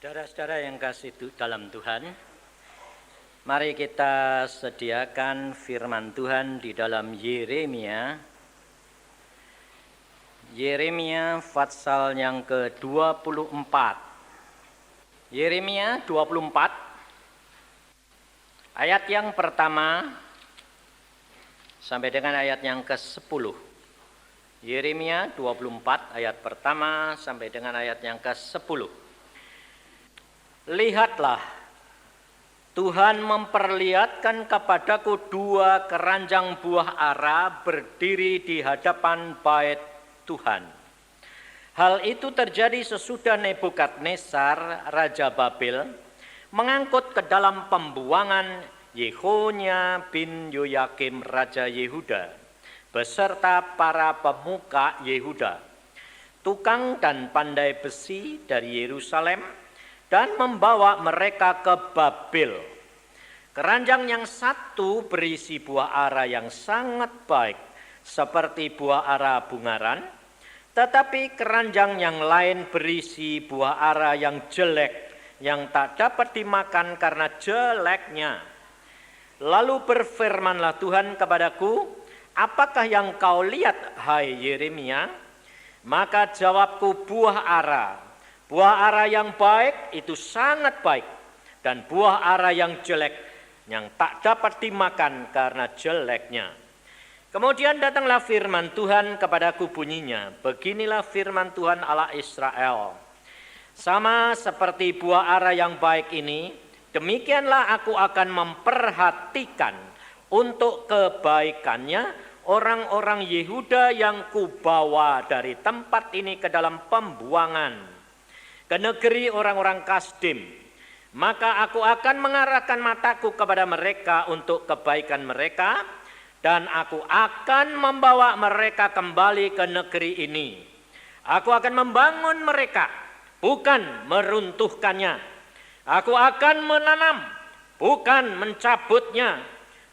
Saudara-saudara yang kasih dalam Tuhan, mari kita sediakan firman Tuhan di dalam Yeremia pasal yang ke-24. Yeremia 24 ayat yang pertama sampai dengan ayat yang ke-10. Yeremia 24 ayat pertama sampai dengan ayat yang ke-10. Lihatlah, Tuhan memperlihatkan kepadaku dua keranjang buah ara berdiri di hadapan bait Tuhan. Hal itu terjadi sesudah Nebukadnezar, Raja Babel, mengangkut ke dalam pembuangan Yehonia bin Yoyakim, Raja Yehuda, beserta para pemuka Yehuda, tukang dan pandai besi dari Yerusalem, dan membawa mereka ke Babel. Keranjang yang satu berisi buah ara yang sangat baik, seperti buah ara bungaran, tetapi keranjang yang lain berisi buah ara yang jelek, yang tak dapat dimakan karena jeleknya. Lalu berfirmanlah Tuhan kepadaku, apakah yang kau lihat, hai Yeremia? Maka jawabku, buah ara. Buah ara yang baik itu sangat baik, dan buah ara yang jelek yang tak dapat dimakan karena jeleknya. Kemudian datanglah firman Tuhan kepadaku bunyinya, beginilah firman Tuhan Allah Israel. Sama seperti buah ara yang baik ini, demikianlah aku akan memperhatikan untuk kebaikannya orang-orang Yehuda yang kubawa dari tempat ini ke dalam pembuangan, ke negeri orang-orang Kasdim. Maka aku akan mengarahkan mataku kepada mereka untuk kebaikan mereka, dan aku akan membawa mereka kembali ke negeri ini. Aku akan membangun mereka, bukan meruntuhkannya. Aku akan menanam, bukan mencabutnya.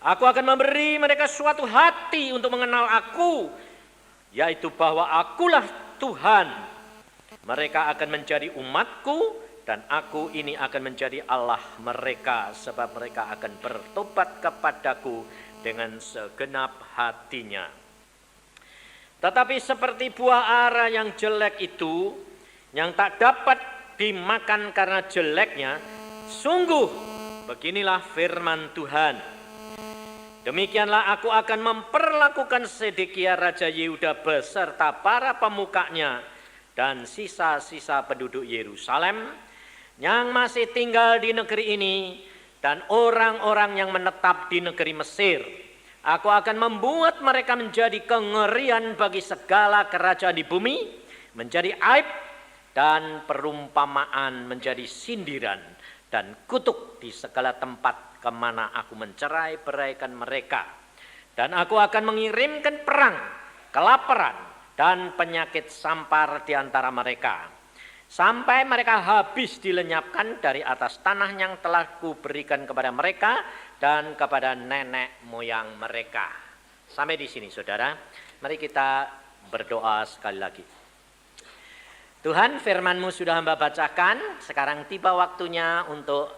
Aku akan memberi mereka suatu hati untuk mengenal aku, yaitu bahwa akulah Tuhan. Mereka akan menjadi umatku, dan aku ini akan menjadi Allah mereka, sebab mereka akan bertobat kepadaku dengan segenap hatinya. Tetapi seperti buah ara yang jelek itu, yang tak dapat dimakan karena jeleknya, sungguh beginilah firman Tuhan. Demikianlah aku akan memperlakukan Sedekia Raja Yehuda beserta para pemukanya dan sisa-sisa penduduk Yerusalem yang masih tinggal di negeri ini, dan orang-orang yang menetap di negeri Mesir. Aku akan membuat mereka menjadi kengerian bagi segala kerajaan di bumi, menjadi aib dan perumpamaan, menjadi sindiran dan kutuk di segala tempat kemana aku mencerai beraikan mereka. Dan aku akan mengirimkan perang, kelaparan, dan penyakit sampar di antara mereka, sampai mereka habis dilenyapkan dari atas tanah yang telah kuberikan kepada mereka dan kepada nenek moyang mereka. Sampai di sini saudara, mari kita berdoa sekali lagi. Tuhan, firman-Mu sudah hamba bacakan, sekarang tiba waktunya untuk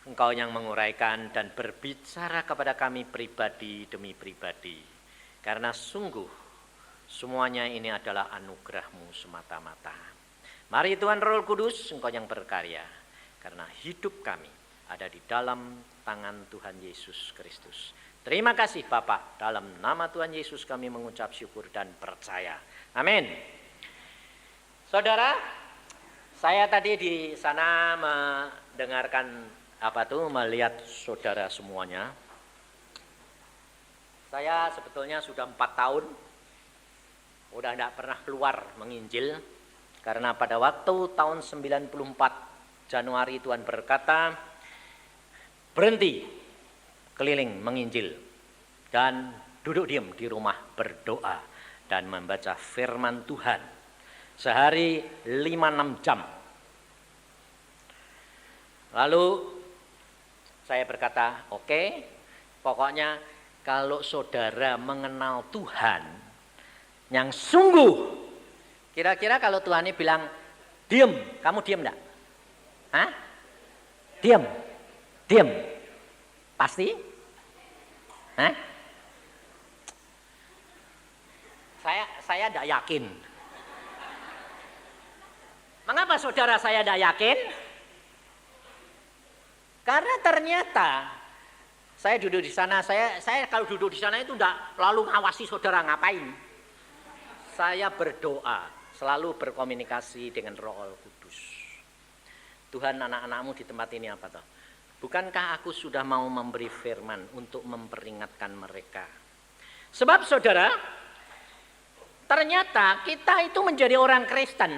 Engkau yang menguraikan dan berbicara kepada kami pribadi demi pribadi. Karena sungguh semuanya ini adalah anugerah-Mu semata-mata. Mari Tuhan Roh Kudus, Engkau yang berkarya, karena hidup kami ada di dalam tangan Tuhan Yesus Kristus. Terima kasih Bapa, dalam nama Tuhan Yesus kami mengucap syukur dan percaya. Amin. Saudara, saya tadi di sana mendengarkan melihat saudara semuanya. Saya sebetulnya sudah 4 tahun udah tidak pernah keluar menginjil, karena pada waktu tahun 94 Januari Tuhan berkata, berhenti keliling menginjil dan duduk diam di rumah berdoa dan membaca firman Tuhan sehari 5-6 jam. Lalu saya berkata, oke, pokoknya kalau saudara mengenal Tuhan yang sungguh, kira-kira kalau Tuhan ini bilang, diem, kamu diem enggak? Hah? Diam. Diam. Pasti? Hah? Saya tidak yakin. Mengapa saudara saya tidak yakin? Karena ternyata saya duduk di sana, saya kalau duduk di sana itu tidak lalu ngawasi saudara ngapain. Saya berdoa, selalu berkomunikasi dengan Roh Kudus. Tuhan, anak-anakmu di tempat ini apa toh? Bukankah aku sudah mau memberi firman untuk memperingatkan mereka? Sebab saudara, ternyata kita itu menjadi orang Kristen,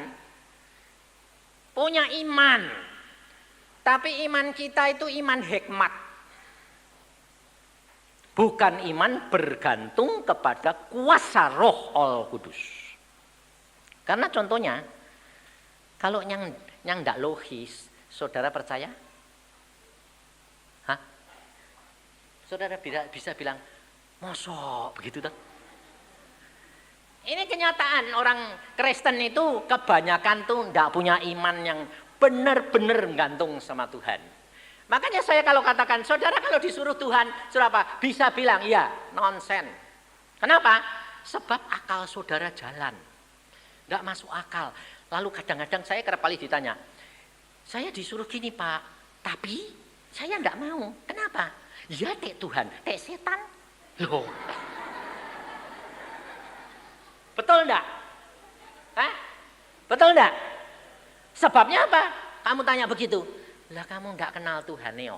punya iman. Tapi iman kita itu iman hikmat. Bukan iman bergantung kepada kuasa Roh Kudus. Karena contohnya, kalau yang tidak logis, saudara percaya? Hah? Saudara bisa bilang, mosok begitu toh? Ini kenyataan orang Kristen itu kebanyakan tuh tidak punya iman yang benar-benar gantung sama Tuhan. Makanya saya kalau katakan, saudara kalau disuruh Tuhan, suruh apa? Bisa bilang, iya, nonsen. Kenapa? Sebab akal saudara jalan. Tidak masuk akal. Lalu kadang-kadang saya kerap kali ditanya, saya disuruh gini Pak, tapi saya tidak mau. Kenapa? Ya tek Tuhan, tek setan. Loh. Betul enggak? Hah? Betul enggak? Sebabnya apa? Kamu tanya begitu. Lah kamu enggak kenal Tuhan, Neo.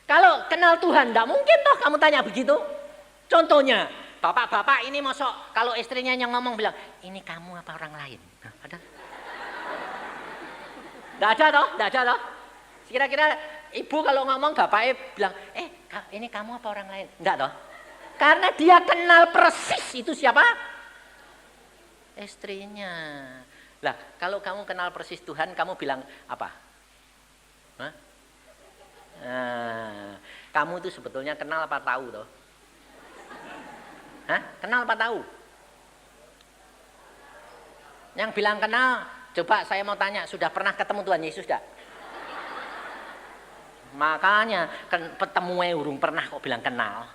Kalau kenal Tuhan enggak mungkin toh kamu tanya begitu. Contohnya, bapak-bapak ini mosok kalau istrinya yang ngomong bilang, ini kamu apa orang lain? Nah, ada? Enggak ada toh? Enggak ada toh? Kira-kira ibu kalau ngomong bapaknya bilang, ini kamu apa orang lain? Enggak toh? Karena dia kenal persis itu siapa? Istrinya. Lah, kalau kamu kenal persis Tuhan, kamu bilang apa? Hah? Nah, kamu itu sebetulnya kenal apa tahu toh? Hah? Kenal apa tahu? Yang bilang kenal, coba saya mau tanya, sudah pernah ketemu Tuhan Yesus enggak? Makanya petemunya urung pernah kok bilang kenal.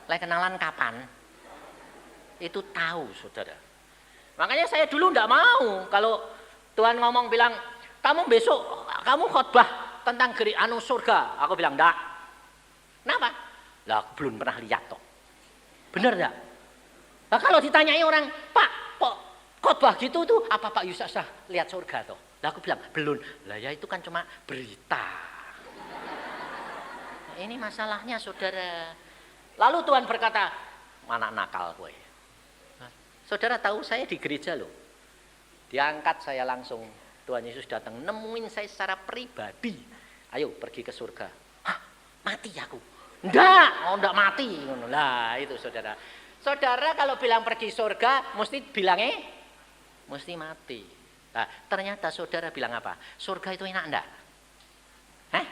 Lah kenalan kapan? Itu tahu saudara. Makanya saya dulu enggak mau kalau Tuhan ngomong bilang, kamu besok kamu khotbah tentang surga. Aku bilang enggak. Kenapa? Lah aku belum pernah lihat toh. Bener enggak? Nah, kalau ditanyai orang, Pak, kok khotbah gitu tuh apa Pak Yusuf lihat surga toh? Lah aku bilang belum. Lah ya itu kan cuma berita. Ini masalahnya saudara. Lalu Tuhan berkata, mana nakal gue. Saudara tahu saya di gereja loh. Diangkat saya langsung. Tuhan Yesus datang nemuin saya secara pribadi. Ayo pergi ke surga. Hah, mati aku. Enggak mati. Lah itu saudara. Saudara kalau bilang pergi surga, mesti bilangnya mesti mati. Nah, ternyata saudara bilang apa? Surga itu enak enggak? Hah?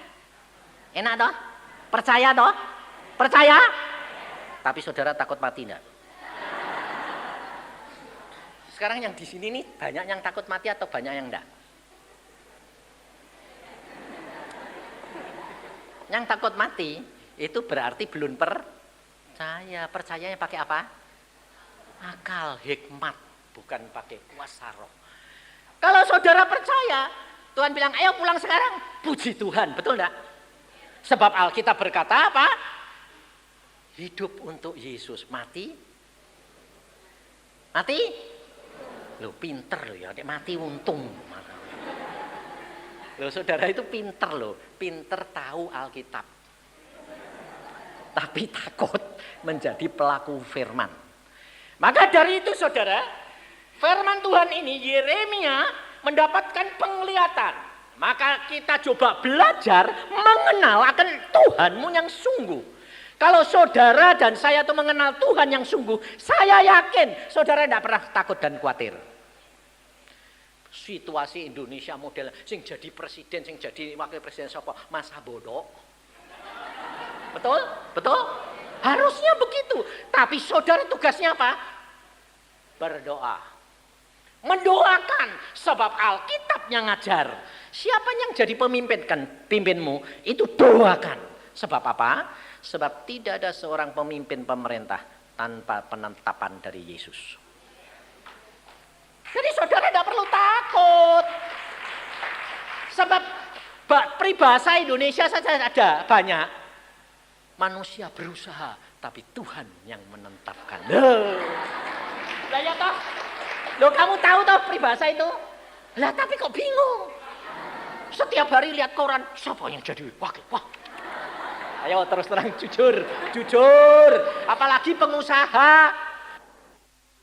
Enak toh? Percaya toh? Percaya? Tapi saudara takut mati enggak? Sekarang yang di sini nih banyak yang takut mati atau banyak yang enggak? Yang takut mati itu berarti belum percaya. Percayanya pakai apa? Akal, hikmat, bukan pakai kuasa roh. Kalau saudara percaya, Tuhan bilang, ayo pulang sekarang. Puji Tuhan, betul enggak? Sebab Alkitab berkata apa? Hidup untuk Yesus, mati. Mati? Loh pinter loh ya, mati untung. Loh saudara itu pinter loh, pinter tahu Alkitab. Tapi takut menjadi pelaku firman. Maka dari itu saudara, firman Tuhan ini Yeremia mendapatkan penglihatan. Maka kita coba belajar mengenal akan Tuhanmu yang sungguh. Kalau saudara dan saya itu mengenal Tuhan yang sungguh, saya yakin saudara tidak pernah takut dan khawatir. Situasi Indonesia model sing jadi presiden, sing jadi wakil presiden siapa? Masa bodoh. Betul? Betul? Harusnya begitu. Tapi saudara tugasnya apa? Berdoa. Mendoakan, sebab Alkitab yang ngajar. Siapa yang jadi pemimpin kan pimpinmu, itu doakan. Sebab apa? Sebab tidak ada seorang pemimpin pemerintah tanpa penetapan dari Yesus. Jadi saudara tidak perlu takut. Sebab peribahasa Indonesia saja ada banyak. Manusia berusaha, tapi Tuhan yang menetapkan. Lah ya toh? Loh kamu tahu toh peribahasa itu? Lah tapi kok bingung? Setiap hari lihat koran, siapa yang jadi wakil? Wah. Ayo terus terang jujur. Apalagi pengusaha.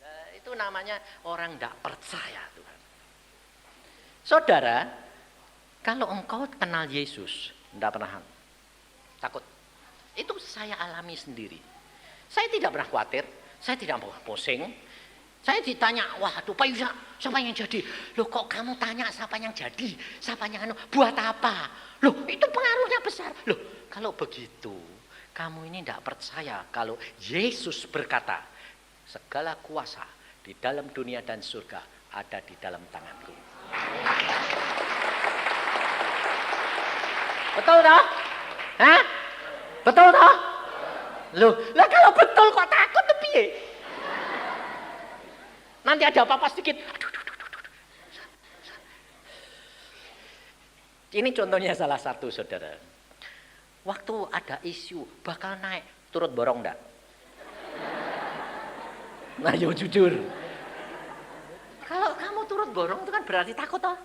Nah, itu namanya orang tidak percaya Tuhan. Saudara, kalau engkau kenal Yesus, tidak pernah takut. Itu saya alami sendiri. Saya tidak pernah khawatir, saya tidak pernah pusing. Saya ditanya, waduh Pak Yusa, siapa yang jadi? Loh kok kamu tanya siapa yang jadi? Siapa yang buat apa? Loh itu pengaruhnya besar. Loh kalau begitu, kamu ini tidak percaya kalau Yesus berkata, segala kuasa di dalam dunia dan surga ada di dalam tanganku. Betul toh? Hah? Betul toh? Loh, lah kalau betul kok takut tuh piye? Nanti ada apa-apa sedikit. Ini contohnya salah satu saudara. Waktu ada isu bakal naik, turut borong enggak? Nah yo jujur. Kalau kamu turut borong itu kan berarti takut toh?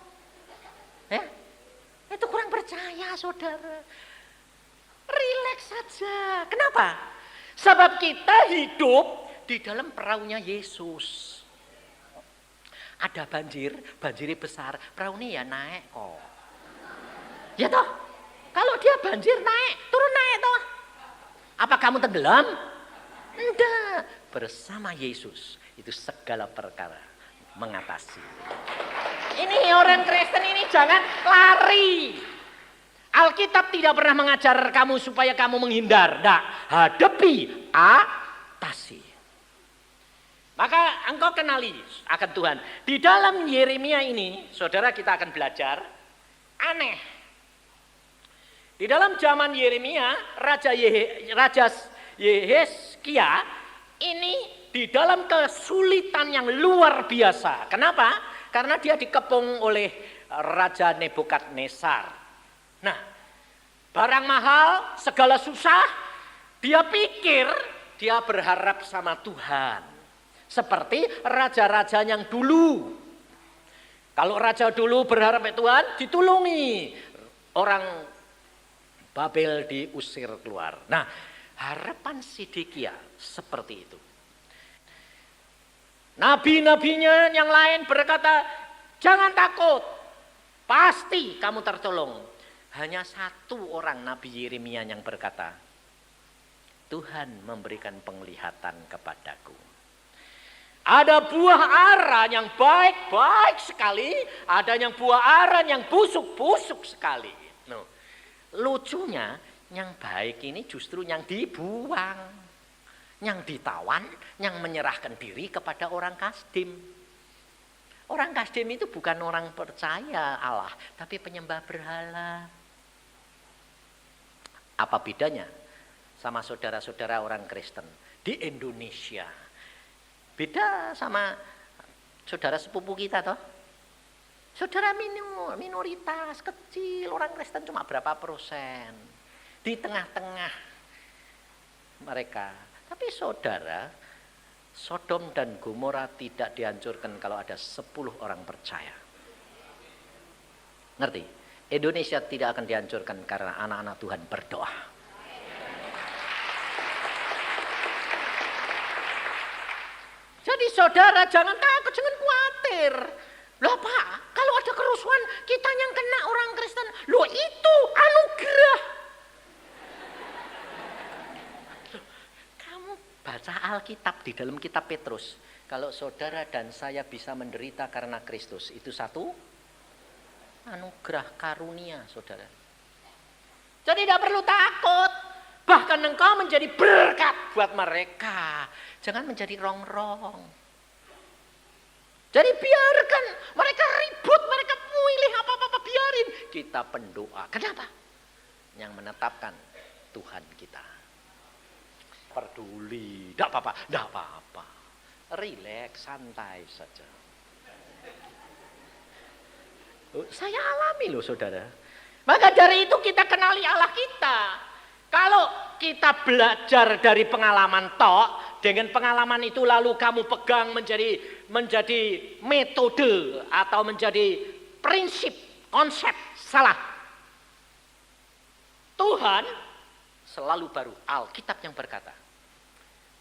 Ya? Itu kurang percaya saudara. Relax saja. Kenapa? Sebab kita hidup di dalam perahunya Yesus. Ada banjirnya besar, perahu ini ya naik kok. Ya toh, kalau dia banjir naik, turun naik toh. Apa kamu tenggelam? Enggak, bersama Yesus itu segala perkara mengatasi. Ini orang Kristen ini jangan lari. Alkitab tidak pernah mengajar kamu supaya kamu menghindar. Enggak, hadapi, atasi. Maka engkau kenali akan Tuhan. Di dalam Yeremia ini, saudara kita akan belajar aneh. Di dalam zaman Yeremia, Raja Yehezkia ini di dalam kesulitan yang luar biasa. Kenapa? Karena dia dikepung oleh Raja Nebukadnezar. Nah, barang mahal, segala susah, dia pikir dia berharap sama Tuhan. Seperti raja-raja yang dulu. Kalau raja dulu berharap Tuhan, ditulungi. Orang Babel diusir keluar. Nah, harapan Sedekia seperti itu. Nabi-nabinya yang lain berkata, jangan takut, pasti kamu tertolong. Hanya satu orang Nabi Yeremia yang berkata, Tuhan memberikan penglihatan kepadaku. Ada buah ara yang baik-baik sekali, ada yang buah ara yang busuk-busuk sekali. No. Lucunya, yang baik ini justru yang dibuang, yang ditawan, yang menyerahkan diri kepada orang Kasdim. Orang Kasdim itu bukan orang percaya Allah, tapi penyembah berhala. Apa bedanya sama saudara-saudara orang Kristen di Indonesia? Beda sama saudara sepupu kita toh. Saudara minoritas kecil, orang Kristen cuma berapa persen. Di tengah-tengah mereka. Tapi saudara, Sodom dan Gomora tidak dihancurkan kalau ada 10 orang percaya. Ngerti? Indonesia tidak akan dihancurkan karena anak-anak Tuhan berdoa. Jadi saudara jangan takut, jangan khawatir. Loh Pak, kalau ada kerusuhan kita yang kena orang Kristen. Loh itu anugerah. Loh, kamu baca Alkitab di dalam kitab Petrus. Kalau saudara dan saya bisa menderita karena Kristus, itu satu anugerah karunia saudara. Jadi tidak perlu takut. Bahkan engkau menjadi berkat buat mereka. Jangan menjadi rongrong. Jadi biarkan mereka ribut, mereka memilih apa-apa, biarin. Kita pendoa. Kenapa? Yang menetapkan Tuhan kita. Peduli, tidak apa-apa. Rileks, santai saja. Saya alami loh saudara. Maka dari itu kita kenali Allah kita. Kalau kita belajar dari pengalaman tok, dengan pengalaman itu lalu kamu pegang menjadi metode atau menjadi prinsip, konsep, salah. Tuhan selalu baru. Alkitab yang berkata,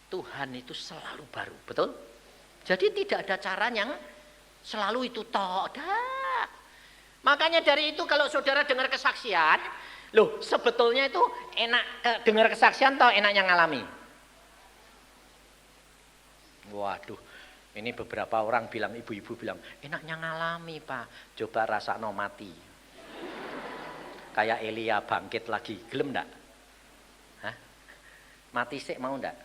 Tuhan itu selalu baru, betul? Jadi tidak ada cara yang selalu itu tok. Makanya dari itu kalau saudara dengar kesaksian, loh sebetulnya itu enak dengar kesaksian atau enaknya ngalami? Waduh, ini beberapa orang bilang, ibu-ibu bilang, enaknya ngalami Pak, coba rasa no mati. Kayak Elia bangkit lagi, gelem enggak? Hah? Mati sih mau enggak?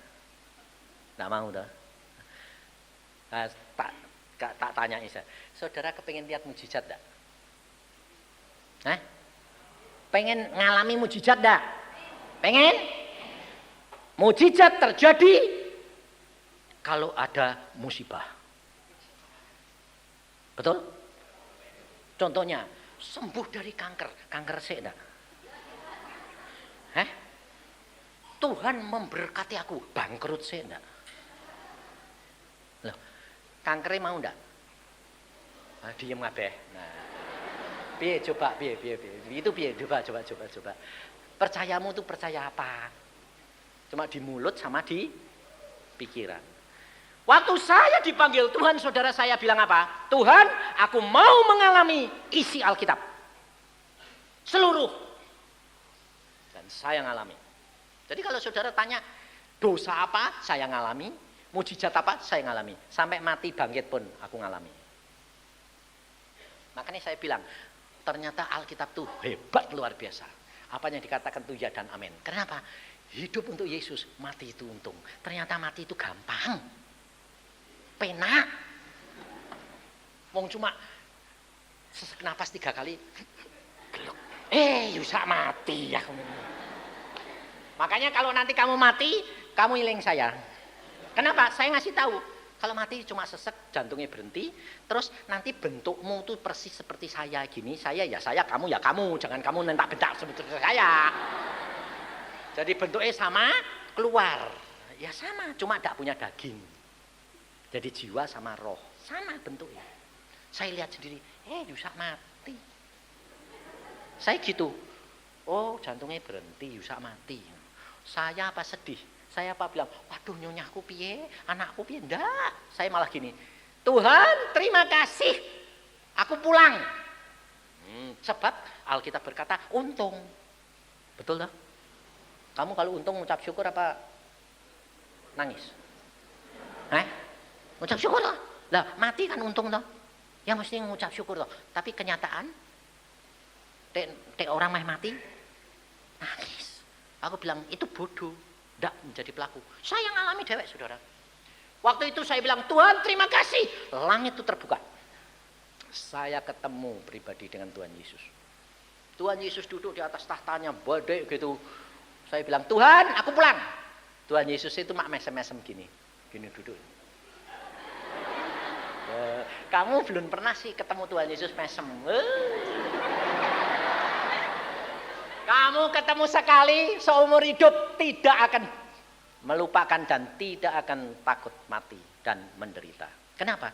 Enggak mau dah. Nah, tak tanya Isa, saudara kepingin lihat mujizat enggak? Hah? Pengen ngalami mujizat enggak? Pengen? Mujizat terjadi kalau ada musibah. Betul? Contohnya, sembuh dari kanker sih enggak? Tuhan memberkati aku, bangkrut sih enggak? Loh, kankernya mau enggak? Nah, diem ngabeh. Nah. Piye coba. Itu piye coba. Percayamu tuh percaya apa? Cuma di mulut sama di pikiran. Waktu saya dipanggil Tuhan, saudara saya bilang apa? Tuhan, aku mau mengalami isi Alkitab. Seluruh. Dan saya ngalami. Jadi kalau saudara tanya, dosa apa? Saya ngalami. Mujizat apa? Saya ngalami. Sampai mati bangkit pun aku ngalami. Makanya saya bilang, ternyata Alkitab tuh hebat luar biasa. Apa yang dikatakan tuh ya dan amin. Kenapa? Hidup untuk Yesus, mati itu untung. Ternyata mati itu gampang. Penak. Wong cuma sesek napas 3 kali. Yusak mati ya. Makanya kalau nanti kamu mati, kamu iling saya. Kenapa? Saya ngasih tahu. Kalau mati cuma sesek, jantungnya berhenti, terus nanti bentukmu tuh persis seperti saya gini, saya ya saya, kamu ya kamu, jangan kamu nentak-bentak seperti saya. Jadi bentuknya sama, keluar. Ya sama, cuma tidak punya daging. Jadi jiwa sama roh, sama bentuknya. Saya lihat sendiri, Yusak mati. Saya gitu, oh jantungnya berhenti, Yusak mati. Saya apa sedih? Saya apa bilang, waduh nyonyahku piye, anakku piye, enggak. Saya malah gini, Tuhan terima kasih, aku pulang. Sebab Alkitab berkata untung. Betul tak? Kamu kalau untung ngucap syukur apa nangis? Ngucap syukur toh? Lah mati kan untung toh? Ya mesti ngucap syukur toh. Tapi kenyataan, orang mati, nangis. Aku bilang itu bodoh. Tidak menjadi pelaku. Saya ngalami dewek saudara. Waktu itu saya bilang, Tuhan terima kasih. Langit itu terbuka. Saya ketemu pribadi dengan Tuhan Yesus. Tuhan Yesus duduk di atas tahtanya, badai gitu. Saya bilang, Tuhan aku pulang. Tuhan Yesus itu mak mesem-mesem gini. Gini duduk. Kamu belum pernah sih ketemu Tuhan Yesus mesem. Kamu ketemu sekali seumur hidup, tidak akan melupakan dan tidak akan takut mati dan menderita. Kenapa?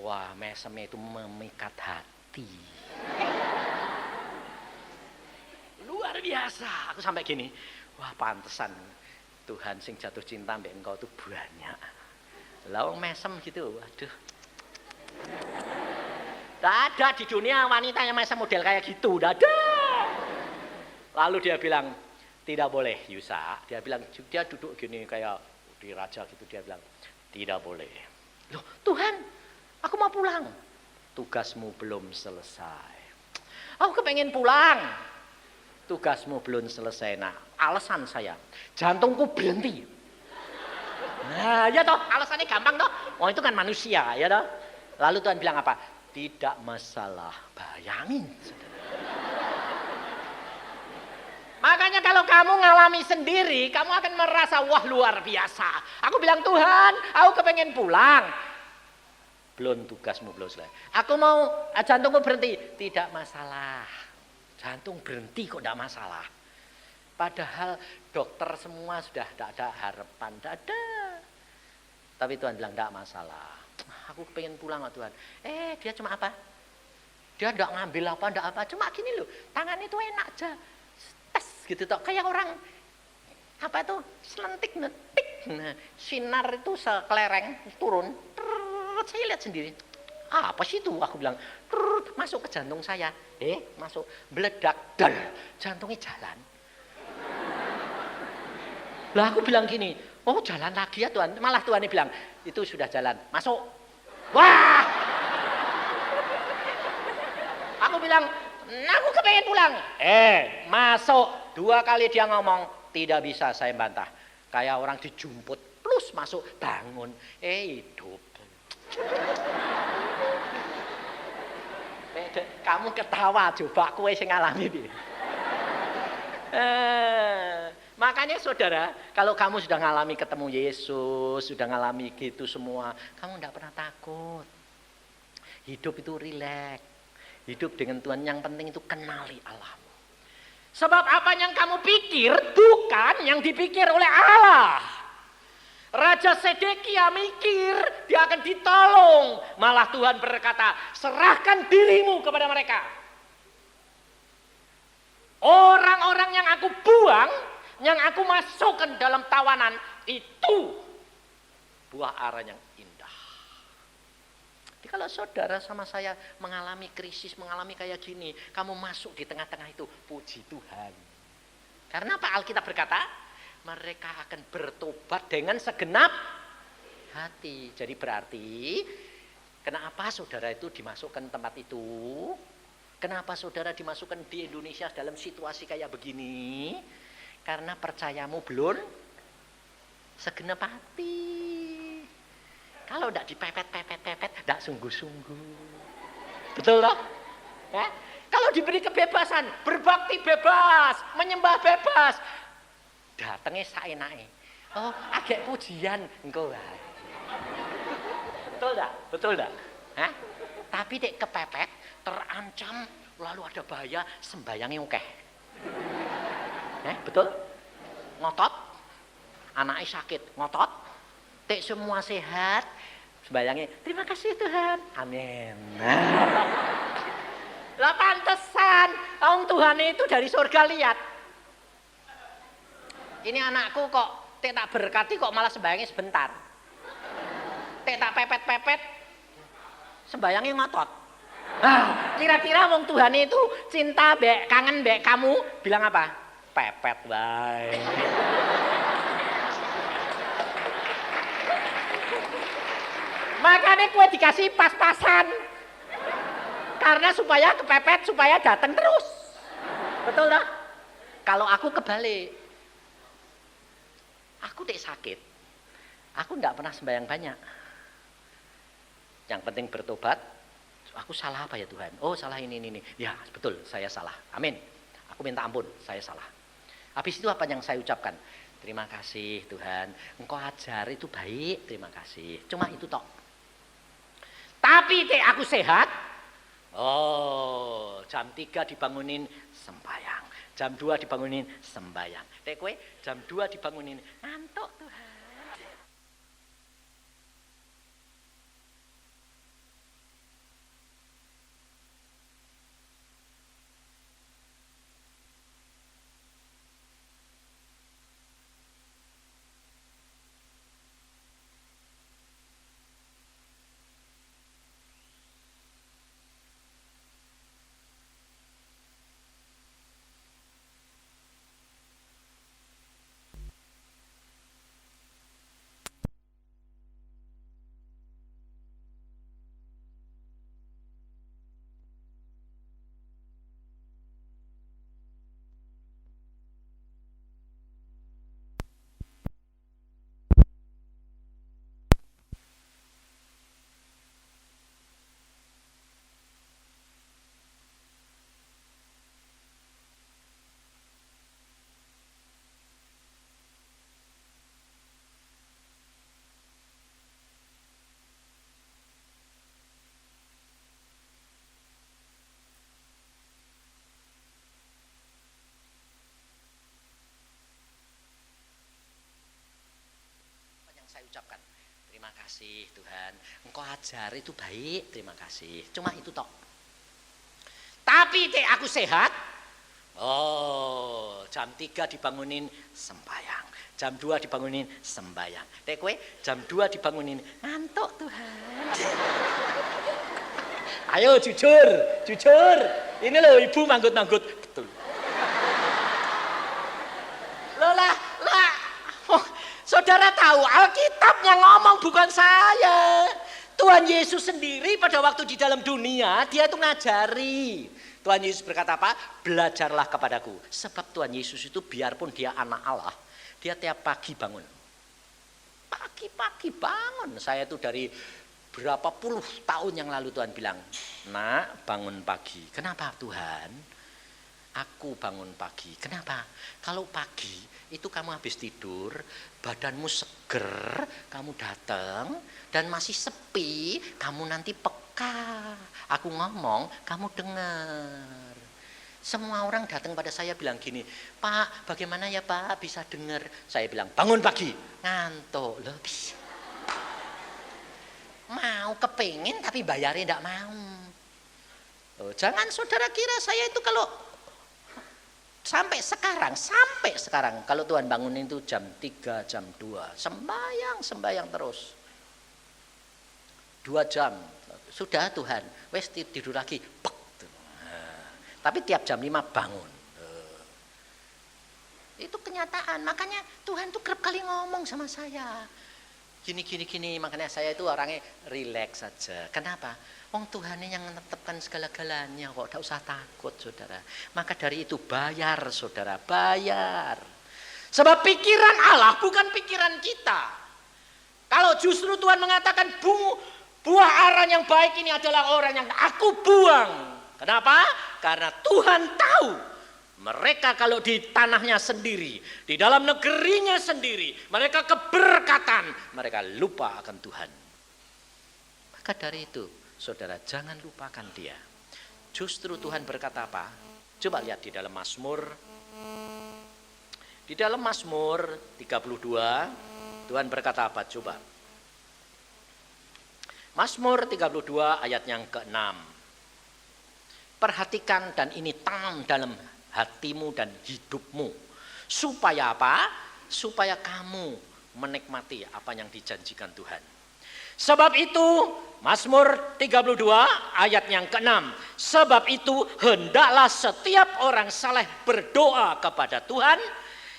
Wah, mesemnya itu memikat hati. Luar biasa. Aku sampai gini, wah pantesan Tuhan sing jatuh cinta mbek engkau tuh banyak. Lawang mesem gitu, waduh. Tidak ada di dunia wanita yang mesem model kayak gitu, tidak ada. Lalu dia bilang, tidak boleh Yusa. Dia bilang, dia duduk gini kayak di raja gitu. Dia bilang, tidak boleh. Loh Tuhan, aku mau pulang. Tugasmu belum selesai. Aku kepengen pulang. Tugasmu belum selesai. Nah, alasan saya, jantungku berhenti. Nah, ya toh, alasannya gampang toh. Oh itu kan manusia, ya toh. Lalu Tuhan bilang apa? Tidak masalah. Bayangin, saudara. Makanya kalau kamu ngalami sendiri, kamu akan merasa, wah luar biasa. Aku bilang, Tuhan, aku kepengen pulang. Belum, tugasmu belum selesai. Aku mau, jantungku berhenti. Tidak masalah. Jantung berhenti kok tidak masalah. Padahal dokter semua sudah tidak ada harapan. Tidak ada. Tapi Tuhan bilang, tidak masalah. Aku pengen pulang kok Tuhan. Dia cuma apa? Dia tidak ngambil apa, tidak apa. Cuma gini loh, tangannya itu enak aja. Tes gitu toh. Kayak orang, apa itu, selentik, netik. Nah, sinar itu sekelereng, turun. Saya lihat sendiri. Apa sih itu? Aku bilang, masuk ke jantung saya. Masuk, meledak, dal. Jantungnya jalan. Lah aku bilang gini, oh jalan lagi ya Tuhan. Malah Tuhan ini bilang, itu sudah jalan, masuk. Wah! Aku bilang, aku kepengen pulang. Masuk. 2 kali dia ngomong, tidak bisa, saya bantah. Kayak orang dijumput, plus masuk, bangun. Hidup. Kamu ketawa, coba kowe sing ngalami piye. Makanya saudara, kalau kamu sudah ngalami ketemu Yesus, sudah ngalami gitu semua, kamu tidak pernah takut. Hidup itu rileks. Hidup dengan Tuhan, yang penting itu kenali Allah. Sebab apa yang kamu pikir bukan yang dipikir oleh Allah. Raja Sedekia mikir dia akan ditolong. Malah Tuhan berkata, serahkan dirimu kepada mereka. Orang-orang yang aku buang, yang aku masukkan dalam tawanan, itu buah ara yang indah. Jadi kalau saudara sama saya mengalami krisis, mengalami kayak gini, kamu masuk di tengah-tengah itu, puji Tuhan. Karena apa Alkitab berkata? Mereka akan bertobat dengan segenap hati. Jadi berarti, kenapa saudara itu dimasukkan tempat itu? Kenapa saudara dimasukkan di Indonesia dalam situasi kayak begini? Karena percayamu belum segenap hati. Kalau tidak dipepet-pepet, tidak sungguh-sungguh. Betul loh? Ya? Kalau diberi kebebasan, berbakti bebas, menyembah bebas, datangnya saenake. Oh, agak pujian engkau. Betul tidak? Betul tidak? Hah? Tapi dek kepepet, terancam, lalu ada bahaya, sembayangnya akeh. Betul? Ngotot, anaknya sakit, ngotot, dek semua sehat, sembayangnya, terima kasih Tuhan, amin. Lah pantesan, Tuhan itu dari surga lihat. Ini anakku kok tak berkati kok malah sembayangnya sebentar. Tak pepet-pepet, sembayangnya ngotot. Kira-kira wong Tuhan itu cinta mbek, kangen mbek kamu, bilang apa? Pepet wae. Makanya kue dikasih pas-pasan. Karena supaya kepepet, supaya datang terus. Betul tak? Kalau aku kebalik. Aku tidak sakit. Aku tidak pernah sembahyang banyak. Yang penting bertobat. Aku salah apa ya Tuhan? Oh salah ini. Ya betul, saya salah. Amin. Aku minta ampun, saya salah. Habis itu apa yang saya ucapkan? Terima kasih Tuhan. Engkau ajar itu baik, terima kasih. Cuma itu tok. Tapi aku sehat. Oh, jam 3 dibangunin sembahyang. Jam 2 dibangunin sembahyang. Kowe jam 2 dibangunin ngantuk Tuhan. ucapkan. Terima kasih Tuhan, Engkau ajar itu baik, terima kasih. Cuma itu tok. Tapi aku sehat. Oh, jam 3 dibangunin sembahyang. Jam 2 dibangunin sembahyang. Kowe jam 2 dibangunin ngantuk Tuhan. Ayo jujur. Ini loh ibu manggut-manggut. Betul. Lah. Oh, saudara tahu Alkitab yang ngomong bukan saya. Tuhan Yesus sendiri pada waktu di dalam dunia dia itu ngajari. Tuhan Yesus berkata apa? Belajarlah kepadaku. Sebab Tuhan Yesus itu biarpun dia anak Allah, dia tiap pagi bangun. Pagi-pagi bangun. Saya itu dari berapa puluh tahun yang lalu Tuhan bilang, nak bangun pagi. Kenapa Tuhan? Aku bangun pagi. Kenapa? Kalau pagi itu kamu habis tidur, badanmu seger, kamu datang dan masih sepi, kamu nanti peka. Aku ngomong, kamu dengar. Semua orang datang pada saya bilang gini, Pak, bagaimana ya Pak bisa dengar? Saya bilang, bangun pagi. Ngantuk, loh bisa. Mau kepengen tapi bayarnya tidak mau. Oh, jangan saudara kira saya itu kalau sampai sekarang kalau Tuhan bangunin itu jam 3, jam 2 sembahyang terus 2 jam sudah Tuhan wes tidur lagi tapi tiap jam 5 bangun. Itu kenyataan. Makanya Tuhan tuh kerap kali ngomong sama saya gini, makanya saya itu orangnya rileks saja. Kenapa? Tuhan yang menetapkan segala-galanya kok, tidak usah takut saudara. Maka dari itu bayar saudara, bayar. Sebab pikiran Allah bukan pikiran kita. Kalau justru Tuhan mengatakan buah ara yang baik ini adalah orang yang aku buang. Kenapa? Karena Tuhan tahu mereka kalau di tanahnya sendiri, di dalam negerinya sendiri, mereka keberkatan, mereka lupa akan Tuhan. Maka dari itu, saudara jangan lupakan dia. Justru Tuhan berkata apa? Coba lihat di dalam Mazmur. Di dalam Mazmur 32, Tuhan berkata apa? Coba. Mazmur 32 ayat yang ke-6. Perhatikan dan ini tanam dalam hatimu dan hidupmu. Supaya apa? Supaya kamu menikmati apa yang dijanjikan Tuhan. Sebab itu Mazmur 32 ayat yang ke-6. Sebab itu hendaklah setiap orang saleh berdoa kepada Tuhan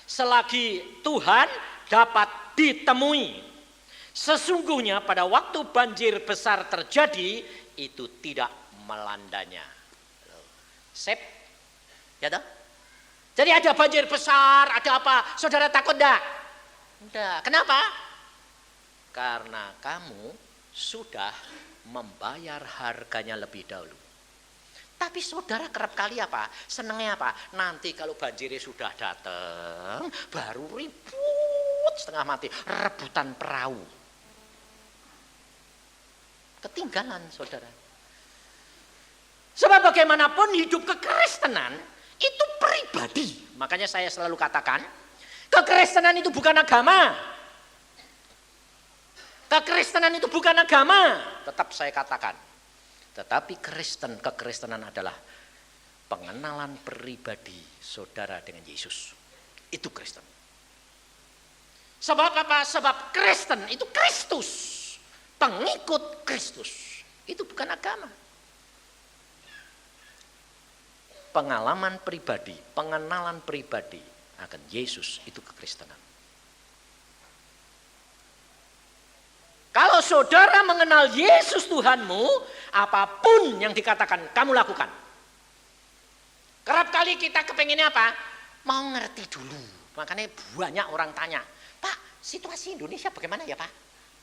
selagi Tuhan dapat ditemui. Sesungguhnya pada waktu banjir besar terjadi itu tidak melandanya. Sip. Ya toh? Jadi ada banjir besar, ada apa? Saudara takut enggak? Enggak. Kenapa? Karena kamu sudah membayar harganya lebih dahulu. Tapi saudara kerap kali apa? Senengnya apa? Nanti kalau banjirnya sudah datang, baru ribut setengah mati, rebutan perahu. Ketinggalan saudara. Sebab bagaimanapun hidup kekristenan itu pribadi. Makanya saya selalu katakan, kekristenan itu bukan agama. Kekristenan itu bukan agama. Tetap saya katakan. Tetapi kekristenan adalah pengenalan pribadi saudara dengan Yesus. Itu Kristen. Sebab apa? Sebab Kristen itu Kristus. Pengikut Kristus. Itu bukan agama. Pengalaman pribadi, pengenalan pribadi akan Yesus itu kekristenan. Kalau saudara mengenal Yesus Tuhanmu, apapun yang dikatakan kamu lakukan. Kerap kali kita kepengennya apa? Mau ngerti dulu. Makanya banyak orang tanya, Pak, situasi Indonesia bagaimana ya Pak?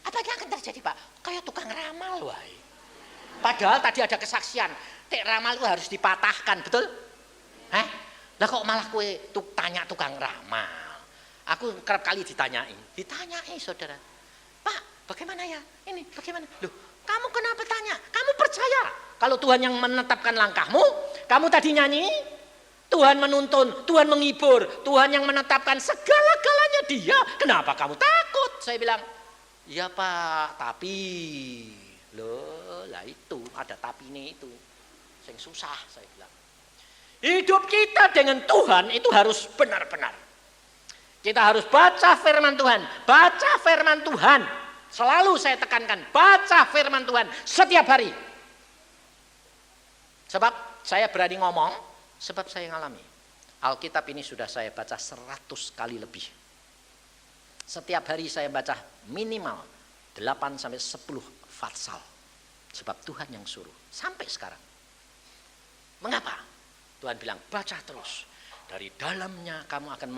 Apa yang akan terjadi Pak? Kayak tukang ramal wah. Padahal tadi ada kesaksian, tek ramal itu harus dipatahkan, betul? Lah kok malah kue tanya tukang ramal? Aku kerap kali ditanyai saudara. Pak, bagaimana ya? Ini bagaimana? Loh, kamu kenapa tanya? Kamu percaya kalau Tuhan yang menetapkan langkahmu? Kamu tadi nyanyi, Tuhan menuntun, Tuhan menghibur, Tuhan yang menetapkan segala-galanya dia. Kenapa kamu takut? Saya bilang, Ya Pak, tapi loh, lah itu ada tapinya itu. Sing susah saya bilang. Hidup kita dengan Tuhan itu harus benar-benar. Kita harus baca firman Tuhan, baca firman Tuhan. Selalu saya tekankan, baca firman Tuhan setiap hari. Sebab saya berani ngomong, sebab saya ngalami. Alkitab ini sudah saya baca 100 kali lebih. Setiap hari saya baca minimal 8 sampai 10 fatsal. Sebab Tuhan yang suruh sampai sekarang. Mengapa? Tuhan bilang baca terus. Dari dalamnya kamu akan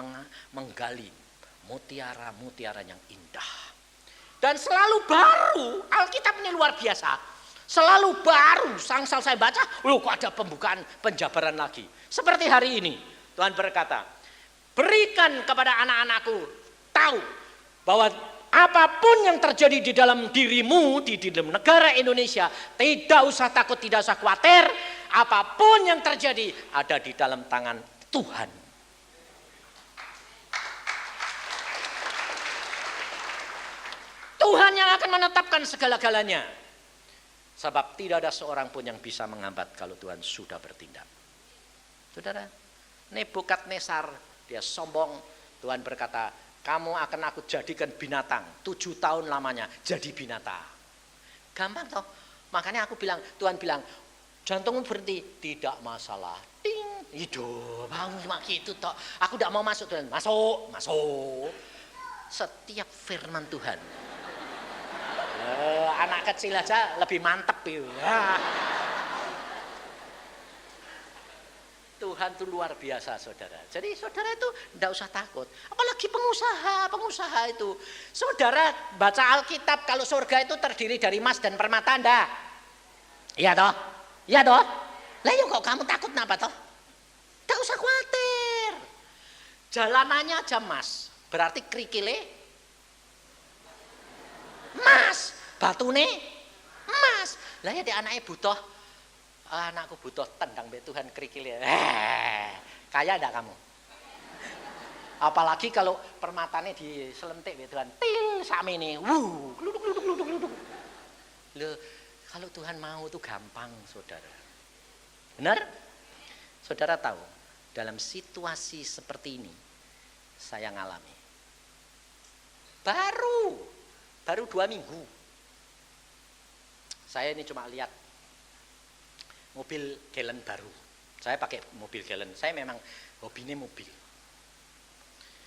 menggali mutiara-mutiara yang indah. Dan selalu baru, Alkitab ini luar biasa. Selalu baru, sangsal saya baca, loh kok ada pembukaan penjabaran lagi. Seperti hari ini, Tuhan berkata, berikan kepada anak-anakku tahu bahwa apapun yang terjadi di dalam dirimu, di dalam negara Indonesia, tidak usah takut, tidak usah khawatir. Apapun yang terjadi ada di dalam tangan Tuhan. Tuhan yang akan menetapkan segala-galanya. Sebab tidak ada seorang pun yang bisa menghambat kalau Tuhan sudah bertindak. Saudara, Nebukadnezar dia sombong. Tuhan berkata, kamu akan aku jadikan binatang. 7 tahun lamanya jadi binatang. Gampang toh. Makanya aku bilang, Tuhan bilang, jantungmu berhenti, tidak masalah. Ting, hidup, cuma gitu toh. Aku tidak mau masuk Tuhan. Masuk, masuk. Setiap firman Tuhan. Anak kecil aja lebih mantep ya. Tuhan itu luar biasa saudara. Jadi saudara itu tidak usah takut. Apalagi pengusaha itu. Saudara baca Alkitab kalau surga itu terdiri dari emas dan permata enggak? Iya toh? Iya toh? Lah ya kok kamu takut kenapa toh? Tidak usah khawatir. Jalanannya aja emas. Berarti kerikile emas. Batune emas. Lah ya di anaknya butuh. Anakku butuh tendang be Tuhan kerikilnya. Kaya enggak kamu? Apalagi kalau permatanya diselentik be Tuhan. Til samene. Gluduk. Loh, kalau Tuhan mau itu gampang, Saudara. Benar? Saudara tahu, dalam situasi seperti ini saya ngalami. Baru 2 minggu. Saya ini cuma lihat mobil Gelen baru. Saya pakai mobil Gelen. Saya memang hobinya mobil.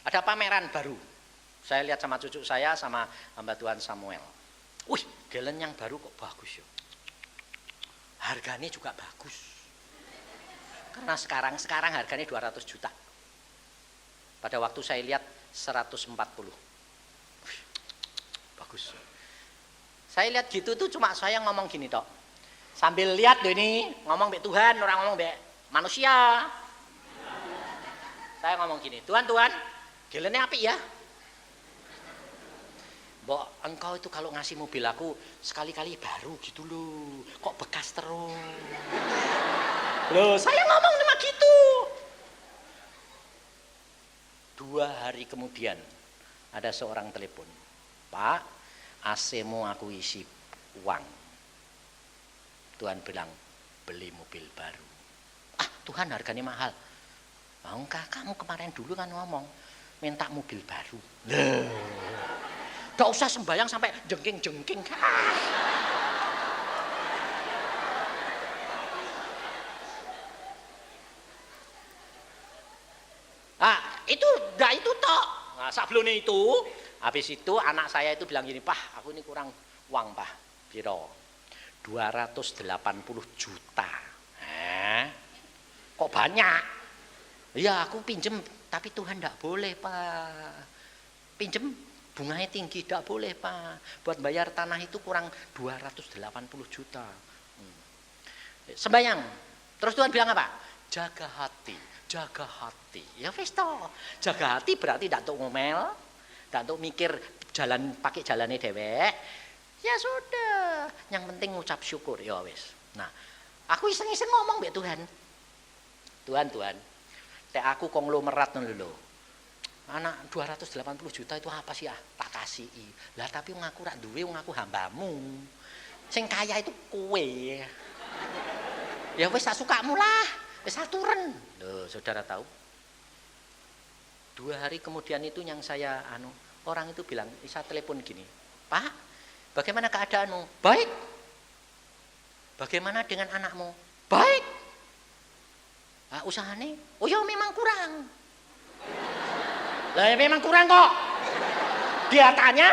Ada pameran baru. Saya lihat sama cucu saya sama hamba Tuhan Samuel. Wih, Gelen yang baru kok bagus ya. Harganya juga bagus. Karena sekarang harganya 200 juta. Pada waktu saya lihat 140. Wih, bagus. Saya lihat gitu tuh cuma saya ngomong gini tok. Sambil lihat deh ini, ngomong be Tuhan, orang ngomong be manusia. Saya ngomong gini, Tuhan, Gelennya apik ya. Mbok, engkau itu kalau ngasih mobil aku sekali-kali baru gitu loh. Kok bekas terus? Loh, saya ngomong cuma gitu. 2 hari kemudian ada seorang telepon. Pak, AC-mu aku isi uang. Tuhan bilang, beli mobil baru. Ah, Tuhan harganya mahal. Enggak, kamu kemarin dulu kan ngomong minta mobil baru. Gak usah sembayang sampai jengking-jengking. Itu toh. Nah, sebelumnya itu, habis itu anak saya itu bilang gini, Pak, aku ini kurang uang, Pak. Piro? 280 juta. Kok banyak? Ya aku pinjem, tapi Tuhan tidak boleh Pak. Pinjem bunganya tinggi, tidak boleh Pak. Buat bayar tanah itu kurang 280 juta. Sembayang. Terus Tuhan bilang apa? Jaga hati. Ya wis toh. Jaga hati berarti tidak untuk ngomel, tidak untuk mikir jalan pakai jalannya dewek. Ya sudah, yang penting ngucap syukur ya wis. Nah, aku iseng-iseng ngomong mbek Tuhan. Tuhan, tek aku konglomerat lho. Anak 280 juta itu apa sih? Tak kasih. Lah tapi ngaku rak duwe, ngaku hambamu. Sing kaya itu kowe. Ya wis sak sukamu lah. Wis aturen. Loh, saudara tahu? 2 hari kemudian itu yang saya orang itu bilang, saya telepon gini, "Pak, bagaimana keadaanmu?" "Baik." "Bagaimana dengan anakmu?" "Baik." "Ah, usahane?" "Oh ya memang kurang." "Lah ya memang kurang kok." Dia tanya,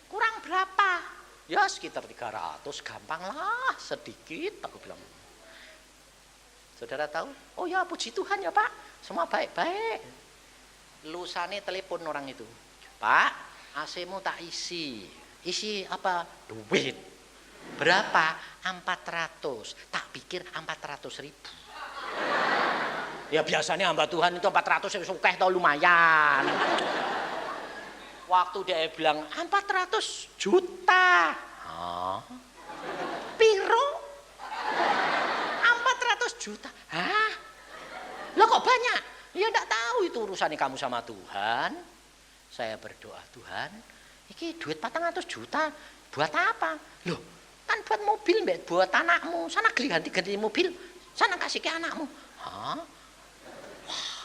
"Kurang berapa?" "Ya sekitar 300, gampang lah, sedikit," aku bilang. Saudara tahu? "Oh ya puji Tuhan ya Pak, semua baik-baik." Lusane telepon orang itu, "Pak, AC-mu tak isi." "Isi apa?" "Duit." "Berapa?" 400. Tak pikir 400.000. Ya biasanya hamba Tuhan itu 400 sukeh tau lumayan. Waktu dia bilang 400 juta. Hah? Piro? 400 juta. Hah? Lah kok banyak? Ya enggak tahu, itu urusannya kamu sama Tuhan. Saya berdoa, "Tuhan, iki duit 400 juta buat apa?" "Loh, kan buat mobil, mbak, buat anakmu. Sana ganti mobil, sana kasih ke anakmu." "Hah? Wah,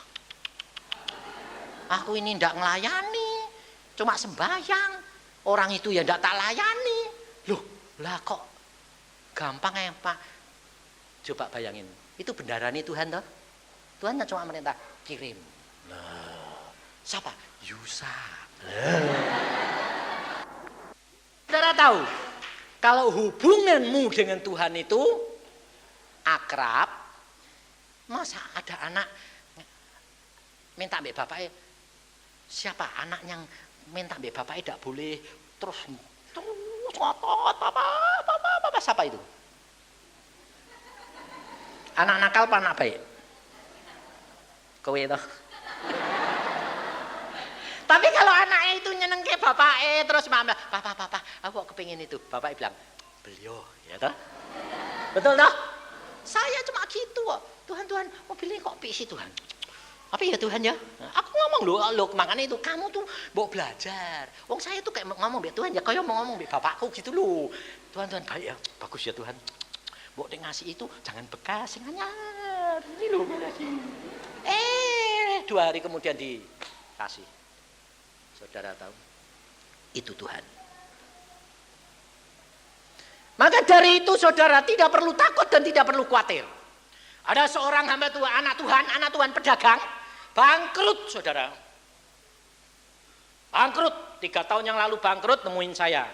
aku ini ndak ngelayani, cuma sembahyang. Orang itu ya ndak tak layani." "Loh, lah kok gampang ya Pak?" Coba bayangin, itu bendaranya Tuhan toh? Tuhan cuma merintah kirim. Lah, siapa? Yusa. Saudara tahu, kalau hubunganmu dengan Tuhan itu akrab, masa ada anak minta mbak bapaknya, siapa anak yang minta mbak bapaknya tidak boleh terus ngotot, papa, siapa itu? Anak nakal apa anak baik? Kowe toh. Tapi kalau anaknya itu nyeneng ke bapaknya terus mama, papa, aku kok kepingin itu. Bapaknya bilang, "Beliau," ya toh. Betul toh? Saya cuma gitu kok. Tuhan, mobilnya kok PC Tuhan. Tapi ya Tuhan ya, aku ngomong loh, makanya itu kamu tuh mau belajar. Wong saya tuh kayak ngomong mbak Tuhan ya, kayak mau ngomong mbak bapakku gitu loh. Tuhan baik ya, bagus ya Tuhan. Mbok nek ngasih itu jangan bekas, sing anyar. Ini loh ngasih. 2 hari kemudian dikasih. Saudara tahu, itu Tuhan. Maka dari itu saudara tidak perlu takut dan tidak perlu khawatir. Ada seorang hamba Tuhan, anak Tuhan pedagang, bangkrut saudara. Bangkrut, 3 tahun yang lalu bangkrut, nemuin saya.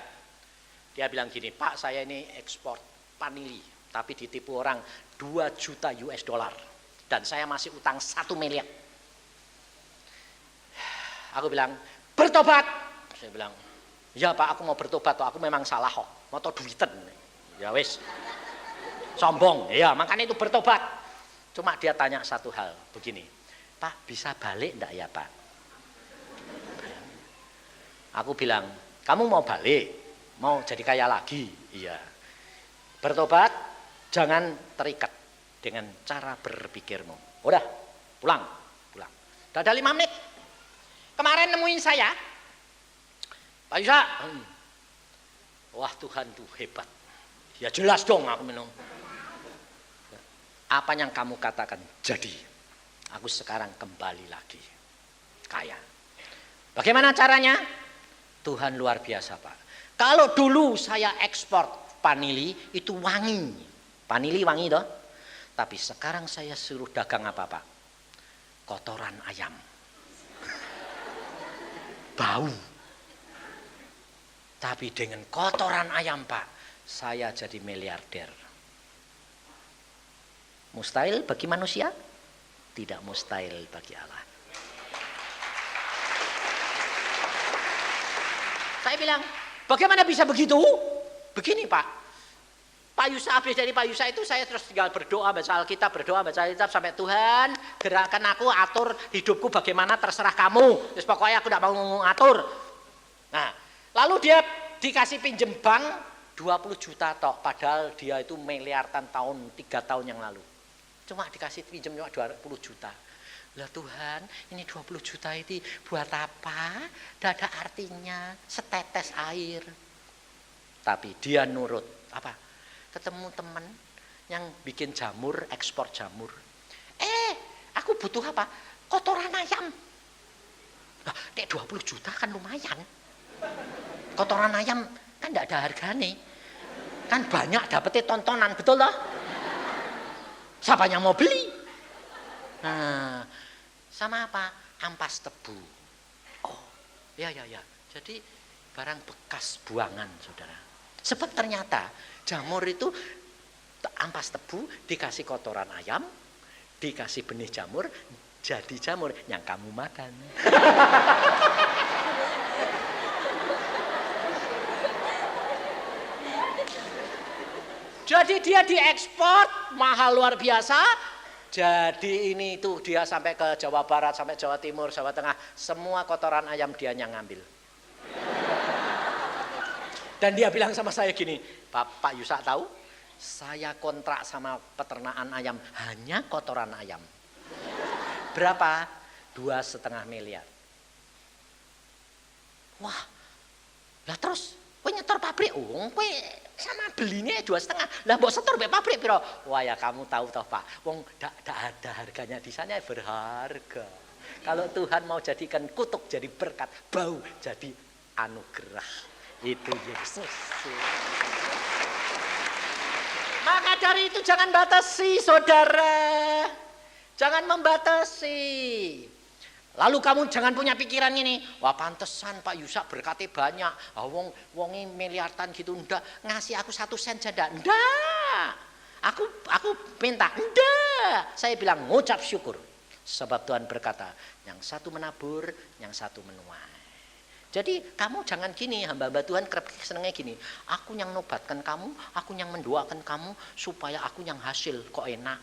Dia bilang gini, "Pak, saya ini ekspor vanili, tapi ditipu orang 2 juta US dollar. Dan saya masih utang 1 miliar. Aku bilang, "Bertobat." Saya bilang, "Ya Pak, aku mau bertobat, toh aku memang salah kok. Mau tau duiten." Ya wis. Sombong. Ya, makanya itu bertobat. Cuma dia tanya satu hal, begini, "Pak, bisa balik enggak ya Pak?" Aku bilang, "Kamu mau balik? Mau jadi kaya lagi?" "Iya." "Bertobat, jangan terikat dengan cara berpikirmu. Udah, pulang. Udah ada 5 menit. Kemarin nemuin saya, "Pak Yusa." Wah, Tuhan tuh hebat. Ya jelas dong aku minum. "Apa yang kamu katakan jadi. Aku sekarang kembali lagi kaya." Bagaimana caranya? Tuhan luar biasa Pak. Kalau dulu saya ekspor vanili itu wangi. Vanili wangi toh. Tapi sekarang saya suruh dagang apa Pak? Kotoran ayam. Bau. Tapi dengan kotoran ayam Pak, saya jadi miliarder. Mustahil bagi manusia? Tidak mustahil bagi Allah. Saya bilang, "Bagaimana bisa begitu?" Begini Pak, Pak Yusa, habis dari Pak Yusa itu saya terus tinggal berdoa, baca Alkitab sampai, "Tuhan, gerakan aku, atur hidupku bagaimana terserah kamu. Terus pokoknya aku tidak mau ngatur." Nah, lalu dia dikasih pinjem bank 20 juta tok, padahal dia itu miliaran 3 tahun yang lalu. Cuma dikasih pinjem cuma 20 juta. Lah Tuhan, ini 20 juta itu buat apa? Tidak ada artinya, setetes air. Tapi dia nurut. Apa? Ketemu teman yang bikin jamur, ekspor jamur. Aku butuh apa? Kotoran ayam. Nah, 20 juta kan lumayan. Kotoran ayam kan tidak ada harganya. Kan banyak dapetnya tontonan, betul loh? Siapa yang mau beli? Nah, sama apa? Ampas tebu. Oh, ya. Jadi barang bekas buangan, saudara. Sebab ternyata jamur itu ampas tebu, dikasih kotoran ayam, dikasih benih jamur, jadi jamur yang kamu makan. Jadi dia diekspor mahal luar biasa. Jadi ini tuh dia sampai ke Jawa Barat, sampai Jawa Timur, Jawa Tengah, semua kotoran ayam dia yang ngambil. Dan dia bilang sama saya gini, Pak Yusak tahu, saya kontrak sama peternakan ayam hanya kotoran ayam. Berapa? 2,5 miliar. Wah, lah terus kowe nyetor pabrik, kowe sama belinya 2,5. Lah mbok setor mbek pabrik piro? Wah ya kamu tahu toh Pak, wong ndak ada harganya di sana berharga. Kalau Tuhan mau jadikan kutuk jadi berkat, bau jadi anugerah. Itu Yesus. Maka dari itu jangan batasi saudara. Jangan membatasi. Lalu kamu jangan punya pikiran ini, wah pantesan Pak Yusak berkatnya banyak, wongi miliaran gitu, ndak ngasih aku 1 sen saja, ndak. Aku minta, ndak. Saya bilang ngucap syukur, sebab Tuhan berkata, yang satu menabur, yang satu menuai. Jadi kamu jangan gini, hamba-hamba Tuhan senengnya gini, aku yang nobatkan kamu, aku yang mendoakan kamu, supaya aku yang hasil, kok enak.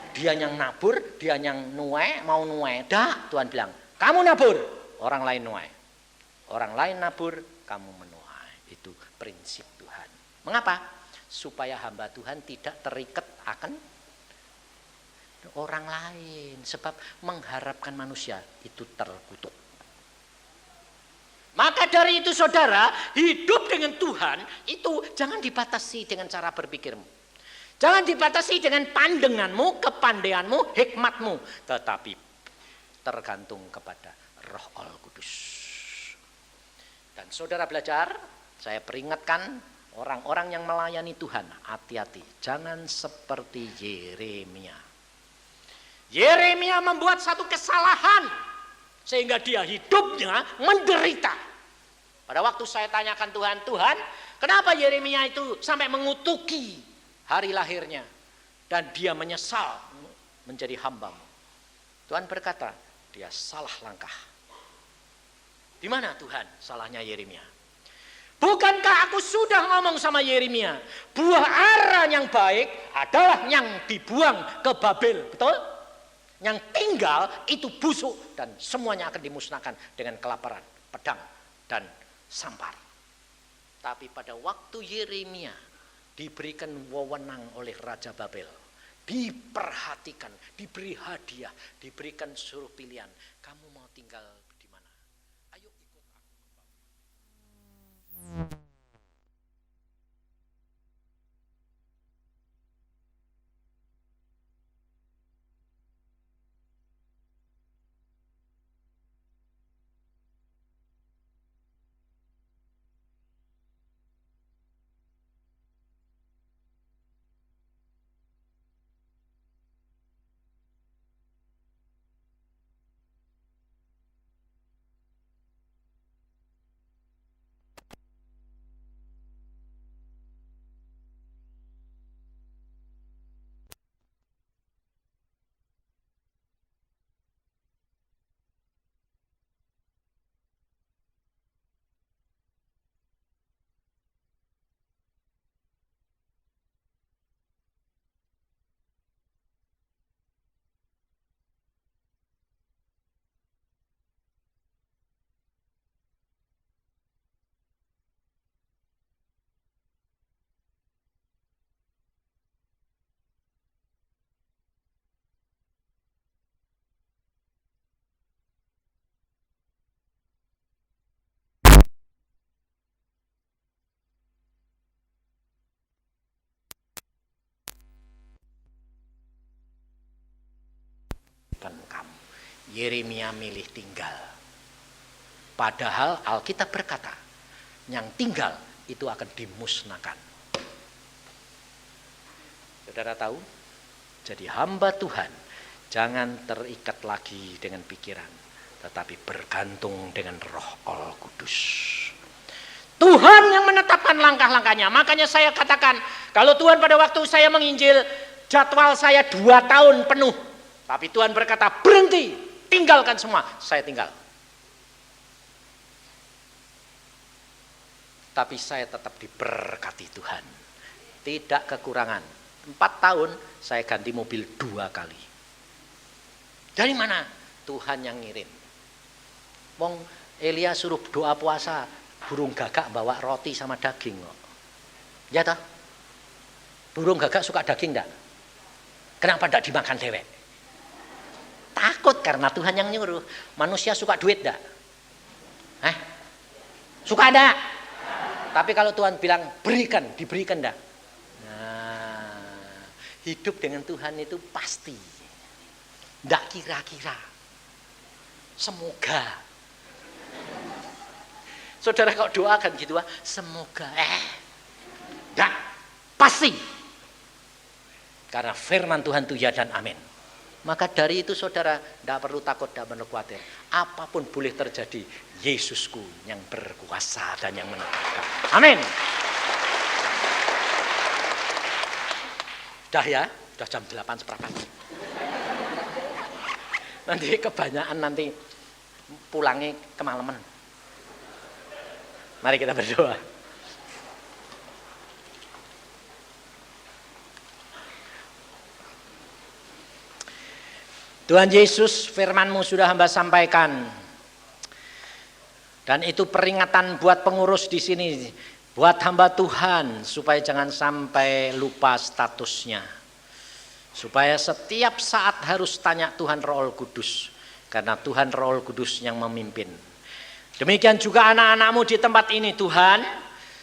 Dia yang nabur, dia yang nuai, mau nuai. Dah, Tuhan bilang, kamu nabur, orang lain nuai. Orang lain nabur, kamu menuai. Itu prinsip Tuhan. Mengapa? Supaya hamba Tuhan tidak terikat akan orang lain. Sebab mengharapkan manusia itu terkutuk. Maka dari itu saudara, hidup dengan Tuhan itu jangan dibatasi dengan cara berpikirmu. Jangan dibatasi dengan pandanganmu, kepandaianmu, hikmatmu. Tetapi tergantung kepada Roh Al-Kudus. Dan saudara belajar, saya peringatkan orang-orang yang melayani Tuhan, hati-hati. Jangan seperti Yeremia. Yeremia membuat satu kesalahan, sehingga dia hidupnya menderita. Pada waktu saya tanyakan Tuhan, kenapa Yeremia itu sampai mengutuki hari lahirnya, dan dia menyesal menjadi hambamu. Tuhan berkata, dia salah langkah. Di mana Tuhan salahnya Yeremia? Bukankah aku sudah ngomong sama Yeremia, buah ara yang baik adalah yang dibuang ke Babel, betul? Yang tinggal itu busuk dan semuanya akan dimusnahkan dengan kelaparan, pedang, dan sampar. Tapi pada waktu Yeremia diberikan wewenang oleh Raja Babel, diperhatikan, diberi hadiah, diberikan suruh pilihan, kamu mau tinggal di mana? Ayo ikut aku. Yeremia milih tinggal. Padahal Alkitab berkata, yang tinggal itu akan dimusnahkan. Saudara tahu? Jadi hamba Tuhan jangan terikat lagi dengan pikiran, tetapi bergantung dengan Roh Allah Kudus. Tuhan yang menetapkan langkah-langkahnya. Makanya saya katakan, kalau Tuhan pada waktu saya menginjil, jadwal saya 2 tahun penuh. Tapi Tuhan berkata, berhenti, tinggalkan semua. Saya tinggal. Tapi saya tetap diberkati Tuhan. Tidak kekurangan. 4 tahun saya ganti mobil 2 kali. Dari mana? Tuhan yang ngirim. Wong Elia suruh doa puasa, burung gagak bawa roti sama daging kok. Ya toh? Burung gagak suka daging enggak? Kenapa enggak dimakan dewek? Takut karena Tuhan yang nyuruh. Manusia suka duit enggak? Suka enggak? Tapi kalau Tuhan bilang berikan, diberikan enggak? Nah, hidup dengan Tuhan itu pasti. Enggak kira-kira. Semoga. Saudara kalau doakan gitu, semoga. Enggak, pasti. Karena firman Tuhan itu ya dan amin. Maka dari itu saudara tidak perlu takut, tidak perlu khawatir. Apapun boleh terjadi, Yesusku yang berkuasa dan yang menetapkan. Amin. Dah ya, sudah jam 8:15. Nanti kebanyakan nanti pulangnya kemalaman. Mari kita berdoa. Tuhan Yesus, firman-Mu sudah hamba sampaikan. Dan itu peringatan buat pengurus di sini, buat hamba Tuhan, supaya jangan sampai lupa statusnya. Supaya setiap saat harus tanya Tuhan Roh Kudus, karena Tuhan Roh Kudus yang memimpin. Demikian juga anak-anak-Mu di tempat ini Tuhan,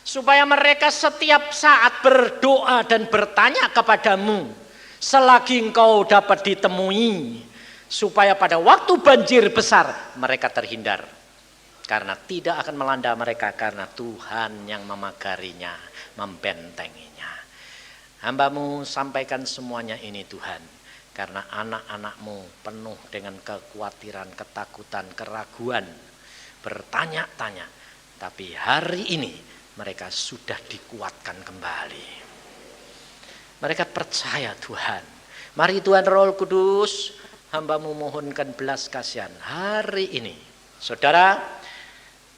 supaya mereka setiap saat berdoa dan bertanya kepadamu, selagi Engkau dapat ditemui, supaya pada waktu banjir besar mereka terhindar. Karena tidak akan melanda mereka, karena Tuhan yang memagarinya, membentenginya. Hamba-Mu sampaikan semuanya ini Tuhan, karena anak-anak-Mu penuh dengan kekhawatiran, ketakutan, keraguan, bertanya-tanya. Tapi hari ini mereka sudah dikuatkan kembali. Mereka percaya Tuhan. Mari Tuhan Roh Kudus, hamba-Mu mohonkan belas kasihan hari ini. Saudara,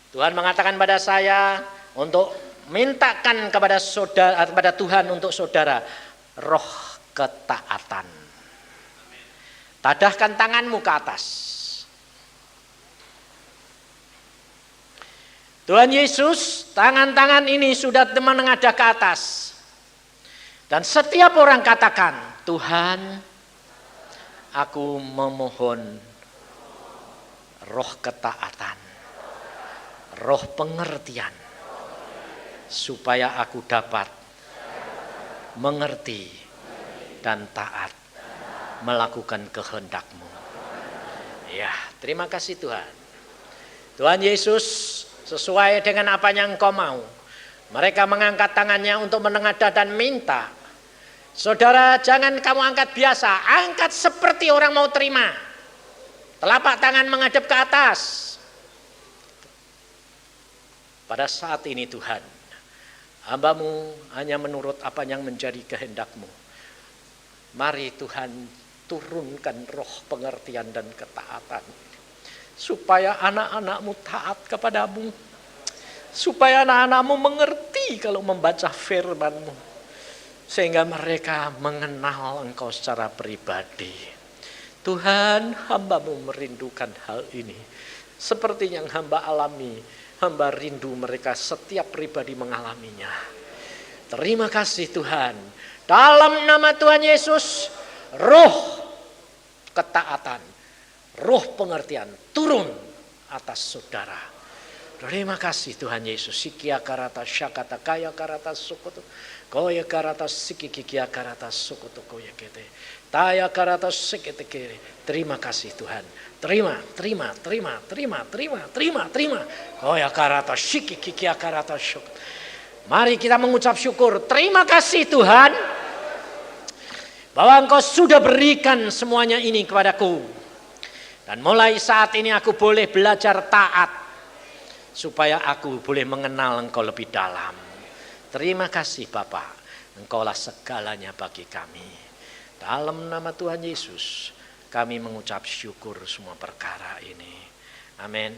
Tuhan mengatakan pada saya untuk mintakan kepada saudara, kepada Tuhan untuk saudara roh ketaatan. Tadahkan tanganmu ke atas. Tuhan Yesus, tangan-tangan ini sudah menengadah ke atas. Dan setiap orang katakan, Tuhan, aku memohon roh ketaatan, roh pengertian, supaya aku dapat mengerti dan taat melakukan kehendak-Mu. Ya, terima kasih Tuhan. Tuhan Yesus, sesuai dengan apa yang Engkau mau, mereka mengangkat tangannya untuk menengadah dan minta. Saudara, jangan kamu angkat biasa, angkat seperti orang mau terima. Telapak tangan menghadap ke atas. Pada saat ini Tuhan, hamba-Mu hanya menurut apa yang menjadi kehendak-Mu. Mari Tuhan turunkan roh pengertian dan ketaatan, supaya anak-anak-Mu taat kepadamu, supaya anak-anak-Mu mengerti kalau membaca firman-Mu, sehingga mereka mengenal Engkau secara pribadi. Tuhan, hamba-Mu merindukan hal ini, seperti yang hamba alami. Hamba rindu mereka setiap pribadi mengalaminya. Terima kasih Tuhan. Dalam nama Tuhan Yesus, roh ketaatan, roh pengertian turun atas saudara. Terima kasih Tuhan Yesus. Sikia karata syakata kaya karata sukutu. Koya karata sikikia karata sukutu koya kete. Taya karata sikete kiri. Terima kasih Tuhan. Terima. Koya karata sikikia karata sukutu. Mari kita mengucap syukur. Terima kasih Tuhan. Bahwa Engkau sudah berikan semuanya ini kepadaku. Dan mulai saat ini aku boleh belajar taat. Supaya aku boleh mengenal Engkau lebih dalam. Terima kasih Bapa, Engkaulah segalanya bagi kami. Dalam nama Tuhan Yesus, kami mengucap syukur semua perkara ini. Amin.